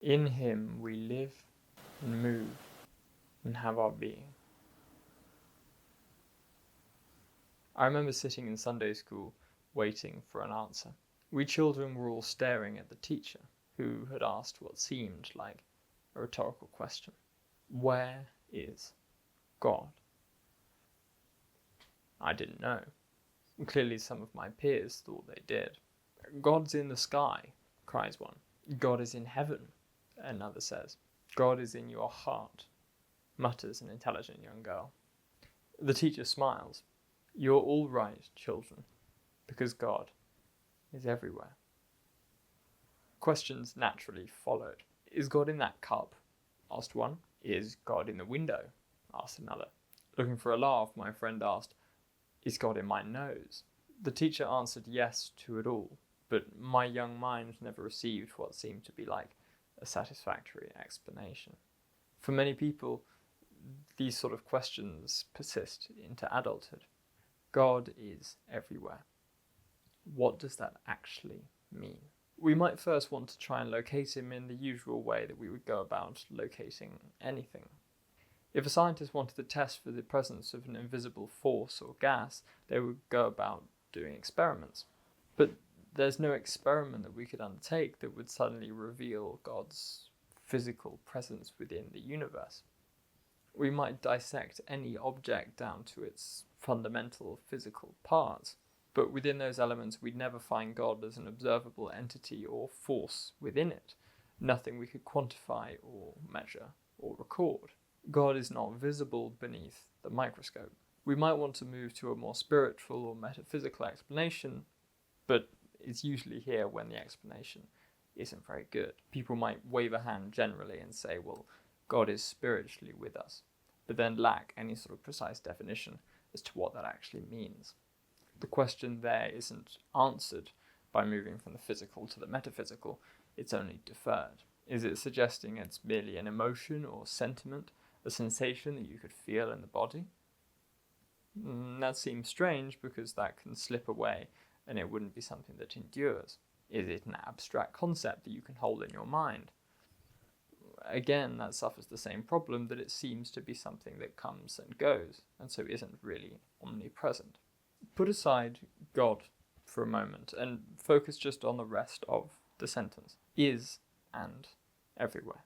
In him we live and move and have our being. I remember sitting in Sunday school waiting for an answer. We children were all staring at the teacher, who had asked what seemed like a rhetorical question. Where is God? I didn't know. Clearly some of my peers thought they did. God's in the sky, cries one. God is in heaven, another says. God is in your heart, mutters an intelligent young girl. The teacher smiles. You're all right, children, because God is everywhere. Questions naturally followed. Is God in that cup? Asked one. Is God in the window? Asked another. Looking for a laugh, my friend asked, is God in my nose? The teacher answered yes to it all, but my young mind never received what seemed to be like a satisfactory explanation. For many people, these sort of questions persist into adulthood. God is everywhere. What does that actually mean? We might first want to try and locate him in the usual way that we would go about locating anything. If a scientist wanted to test for the presence of an invisible force or gas, they would go about doing experiments. But there's no experiment that we could undertake that would suddenly reveal God's physical presence within the universe. We might dissect any object down to its fundamental physical parts, but within those elements we'd never find God as an observable entity or force within it, nothing we could quantify or measure or record. God is not visible beneath the microscope. We might want to move to a more spiritual or metaphysical explanation, but it's usually here when the explanation isn't very good. People might wave a hand generally and say, well, God is spiritually with us, but then lack any sort of precise definition as to what that actually means. The question there isn't answered by moving from the physical to the metaphysical, it's only deferred. Is it suggesting it's merely an emotion or sentiment, a sensation that you could feel in the body? That seems strange because that can slip away and it wouldn't be something that endures. Is it an abstract concept that you can hold in your mind? Again, that suffers the same problem that it seems to be something that comes and goes, and so isn't really omnipresent. Put aside God for a moment and focus just on the rest of the sentence. Is and everywhere.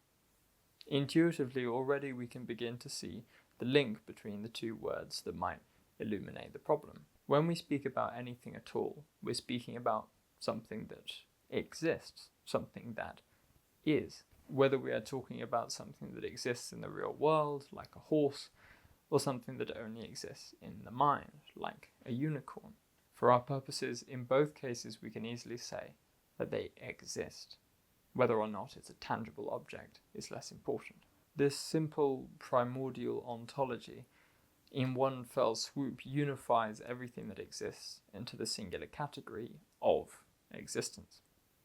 Intuitively, already we can begin to see the link between the two words that might illuminate the problem. When we speak about anything at all, we're speaking about something that exists, something that is. Whether we are talking about something that exists in the real world, like a horse, or something that only exists in the mind, like a unicorn. For our purposes, in both cases, we can easily say that they exist. Whether or not it's a tangible object is less important. This simple primordial ontology, in one fell swoop, unifies everything that exists into the singular category of existence.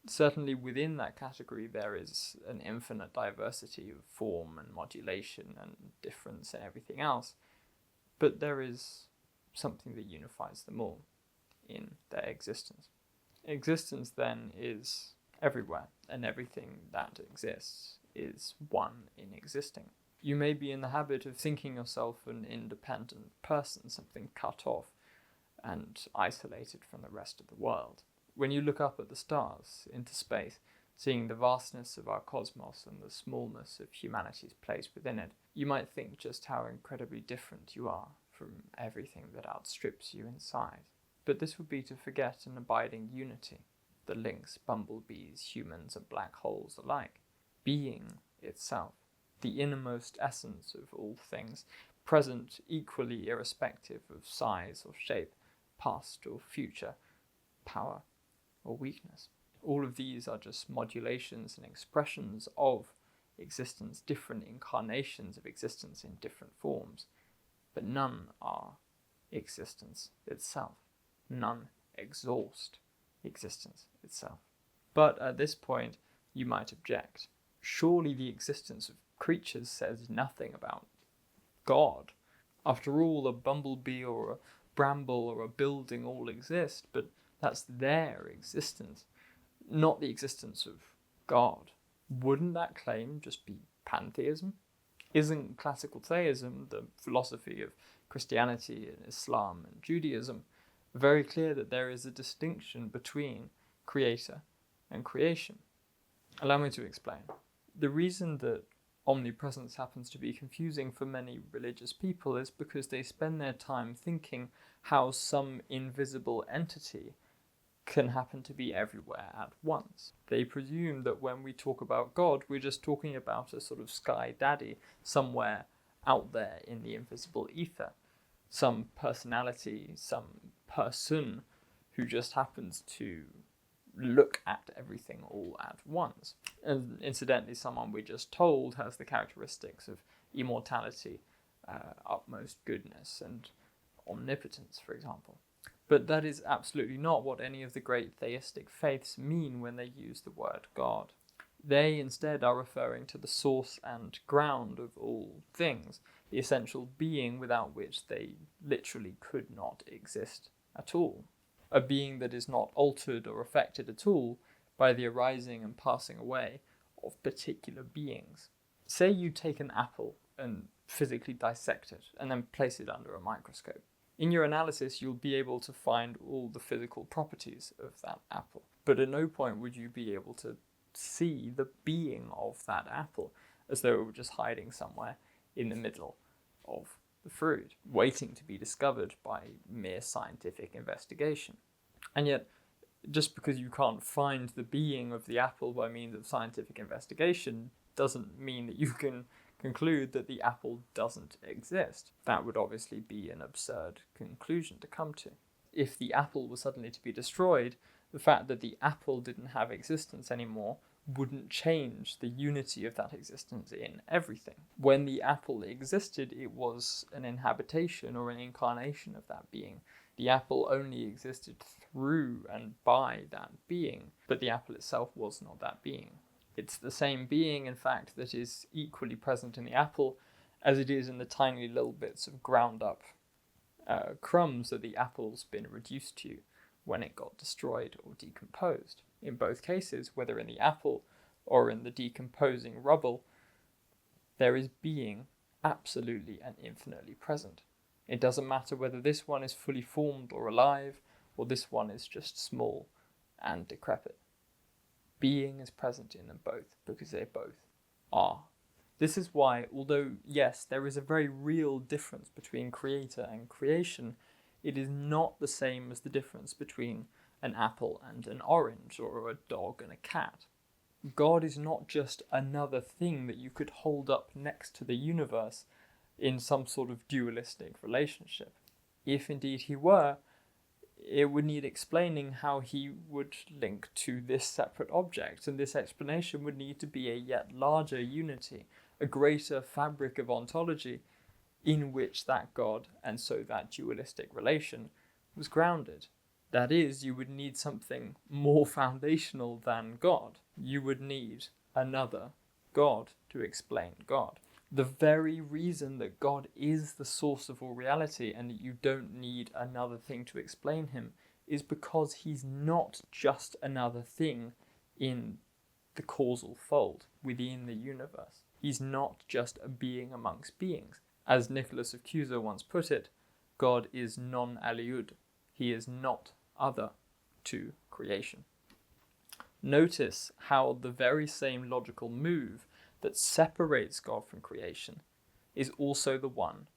Certainly within that category there is an infinite diversity of form and modulation and difference and everything else, but there is something that unifies them all in their existence. Existence then is everywhere, and everything that exists is one in existing. You may be in the habit of thinking yourself an independent person, something cut off and isolated from the rest of the world. When you look up at the stars, into space, seeing the vastness of our cosmos and the smallness of humanity's place within it, you might think just how incredibly different you are from everything that outstrips you in size. But this would be to forget an abiding unity that links bumblebees, humans, and black holes alike. Being itself, the innermost essence of all things, present equally irrespective of size or shape, past or future, power or weakness. All of these are just modulations and expressions of existence, different incarnations of existence in different forms, but none are existence itself. None exhaust existence itself. But at this point, you might object. Surely the existence of creatures says nothing about God. After all, a bumblebee or a bramble or a building all exist, but that's their existence, not the existence of God. Wouldn't that claim just be pantheism? Isn't classical theism, the philosophy of Christianity and Islam and Judaism, very clear that there is a distinction between creator and creation? Allow me to explain. The reason that omnipresence happens to be confusing for many religious people is because they spend their time thinking how some invisible entity can happen to be everywhere at once. They presume that when we talk about God, we're just talking about a sort of sky daddy somewhere out there in the invisible ether, some personality, some person who just happens to look at everything all at once. And incidentally, someone we just told has the characteristics of immortality, utmost goodness, and omnipotence, for example. But that is absolutely not what any of the great theistic faiths mean when they use the word God. They instead are referring to the source and ground of all things, the essential being without which they literally could not exist at all. A being that is not altered or affected at all by the arising and passing away of particular beings. Say you take an apple and physically dissect it and then place it under a microscope. In your analysis, you'll be able to find all the physical properties of that apple. But at no point would you be able to see the being of that apple, as though it were just hiding somewhere in the middle of the fruit, waiting to be discovered by mere scientific investigation. And yet, just because you can't find the being of the apple by means of scientific investigation doesn't mean that you can conclude that the apple doesn't exist. That would obviously be an absurd conclusion to come to. If the apple was suddenly to be destroyed, the fact that the apple didn't have existence anymore wouldn't change the unity of that existence in everything. When the apple existed, it was an inhabitation or an incarnation of that being. The apple only existed through and by that being, but the apple itself was not that being. It's the same being, in fact, that is equally present in the apple as it is in the tiny little bits of ground up crumbs that the apple's been reduced to when it got destroyed or decomposed. In both cases, whether in the apple or in the decomposing rubble, there is being absolutely and infinitely present. It doesn't matter whether this one is fully formed or alive, or this one is just small and decrepit. Being is present in them both, because they both are. This is why, although, yes, there is a very real difference between creator and creation, it is not the same as the difference between an apple and an orange, or a dog and a cat. God is not just another thing that you could hold up next to the universe in some sort of dualistic relationship. If indeed he were, it would need explaining how he would link to this separate object, and this explanation would need to be a yet larger unity, a greater fabric of ontology in which that God, and so that dualistic relation, was grounded. That is, you would need something more foundational than God. You would need another God to explain God. The very reason that God is the source of all reality and that you don't need another thing to explain him is because he's not just another thing in the causal fold within the universe. He's not just a being amongst beings. As Nicholas of Cusa once put it, God is non-aliud. He is not other to creation. Notice how the very same logical move that separates God from creation is also the one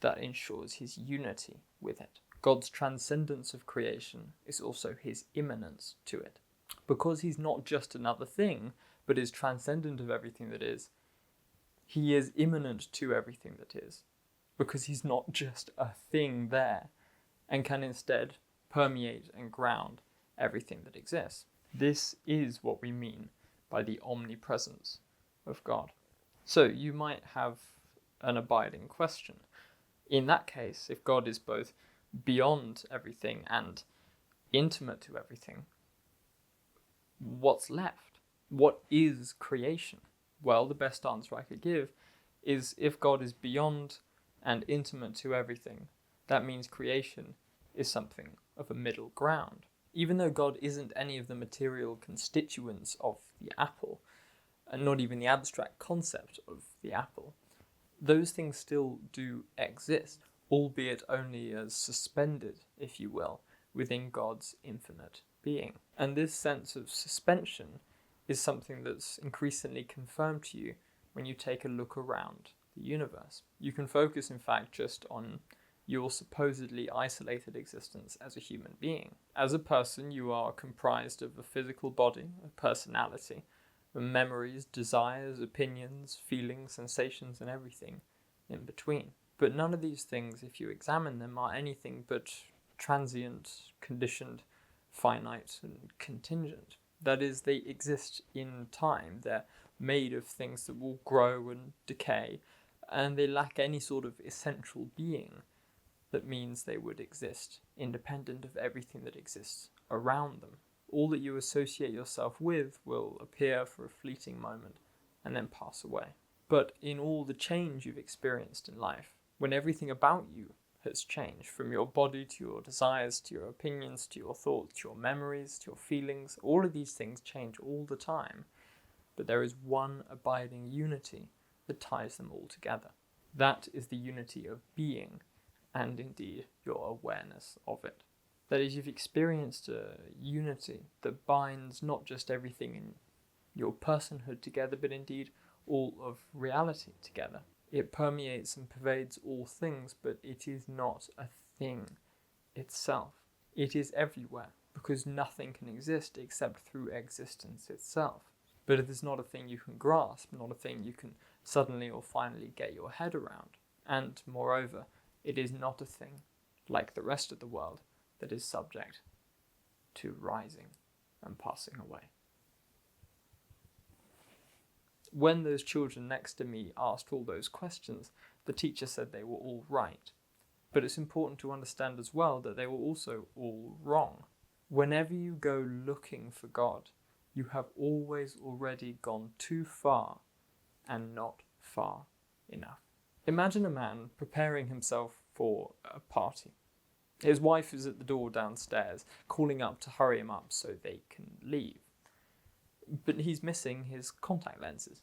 that ensures his unity with it. God's transcendence of creation is also his immanence to it. Because he's not just another thing, but is transcendent of everything that is, he is immanent to everything that is. Because he's not just a thing there, and can instead permeate and ground everything that exists. This is what we mean by the omnipresence of God. So you might have an abiding question. In that case, if God is both beyond everything and intimate to everything, what's left? What is creation? Well, the best answer I could give is if God is beyond and intimate to everything, that means creation is something of a middle ground. Even though God isn't any of the material constituents of the apple, and not even the abstract concept of the apple, those things still do exist, albeit only as suspended, if you will, within God's infinite being. And this sense of suspension is something that's increasingly confirmed to you when you take a look around the universe. You can focus, in fact, just on your supposedly isolated existence as a human being. As a person, you are comprised of a physical body, a personality, memories, desires, opinions, feelings, sensations, and everything in between. But none of these things, if you examine them, are anything but transient, conditioned, finite, and contingent. That is, they exist in time. They're made of things that will grow and decay, and they lack any sort of essential being that means they would exist independent of everything that exists around them. All that you associate yourself with will appear for a fleeting moment and then pass away. But in all the change you've experienced in life, when everything about you has changed, from your body to your desires, to your opinions, to your thoughts, to your memories, to your feelings, all of these things change all the time. But there is one abiding unity that ties them all together. That is the unity of being, and indeed your awareness of it. That is, you've experienced a unity that binds not just everything in your personhood together, but indeed all of reality together. It permeates and pervades all things, but it is not a thing itself. It is everywhere, because nothing can exist except through existence itself. But it is not a thing you can grasp, not a thing you can suddenly or finally get your head around. And moreover, it is not a thing, like the rest of the world, that is subject to rising and passing away. When those children next to me asked all those questions, the teacher said they were all right. But it's important to understand as well that they were also all wrong. Whenever you go looking for God, you have always already gone too far and not far enough. Imagine a man preparing himself for a party. His wife is at the door downstairs, calling up to hurry him up so they can leave. But he's missing his contact lenses.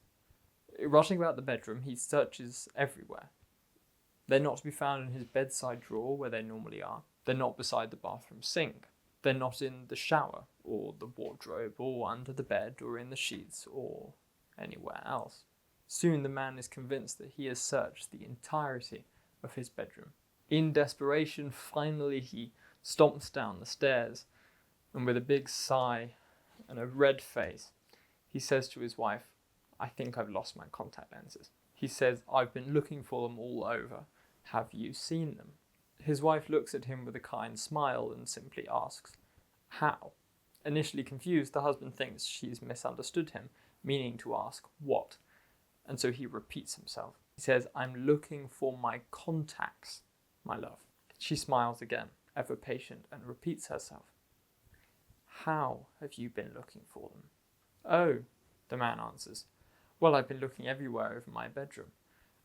Rushing about the bedroom, he searches everywhere. They're not to be found in his bedside drawer where they normally are. They're not beside the bathroom sink. They're not in the shower, or the wardrobe, or under the bed, or in the sheets, or anywhere else. Soon the man is convinced that he has searched the entirety of his bedroom. In desperation, finally he stomps down the stairs, and with a big sigh and a red face, he says to his wife, "I think I've lost my contact lenses." He says, "I've been looking for them all over. Have you seen them?" His wife looks at him with a kind smile and simply asks, "How?" Initially confused, the husband thinks she's misunderstood him, meaning to ask what, and so he repeats himself. He says, "I'm looking for my contacts, my love." She smiles again, ever patient, and repeats herself. "How have you been looking for them?" "Oh," the man answers, "well, I've been looking everywhere over my bedroom.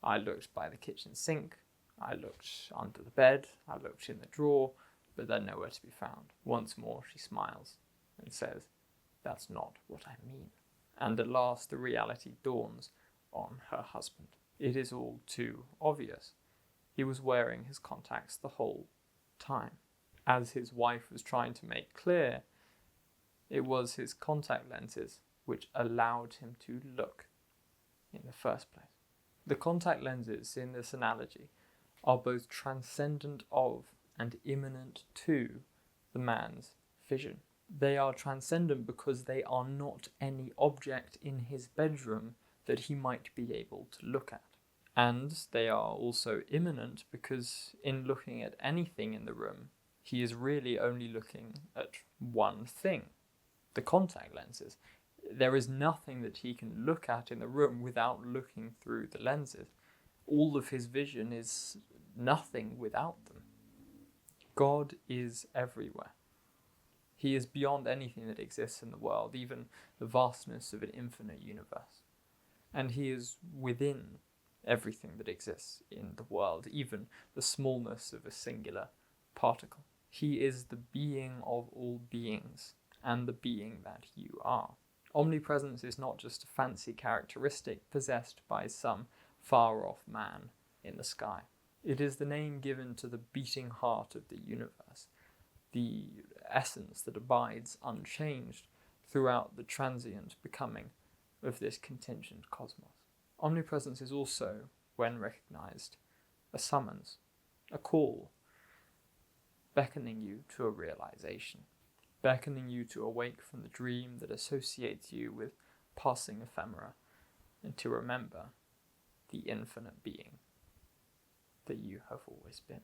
I looked by the kitchen sink, I looked under the bed, I looked in the drawer, but they're nowhere to be found." Once more she smiles and says, "That's not what I mean." And at last the reality dawns on her husband. It is all too obvious. He was wearing his contacts the whole time. As his wife was trying to make clear, it was his contact lenses which allowed him to look in the first place. The contact lenses in this analogy are both transcendent of and immanent to the man's vision. They are transcendent because they are not any object in his bedroom that he might be able to look at. And they are also immanent because in looking at anything in the room, he is really only looking at one thing, the contact lenses. There is nothing that he can look at in the room without looking through the lenses. All of his vision is nothing without them. God is everywhere. He is beyond anything that exists in the world, even the vastness of an infinite universe. And he is within everything that exists in the world, even the smallness of a singular particle. He is the being of all beings, and the being that you are. Omnipresence is not just a fancy characteristic possessed by some far-off man in the sky. It is the name given to the beating heart of the universe, the essence that abides unchanged throughout the transient becoming of this contingent cosmos. Omnipresence is also, when recognized, a summons, a call, beckoning you to a realization, beckoning you to awake from the dream that associates you with passing ephemera, and to remember the infinite being that you have always been.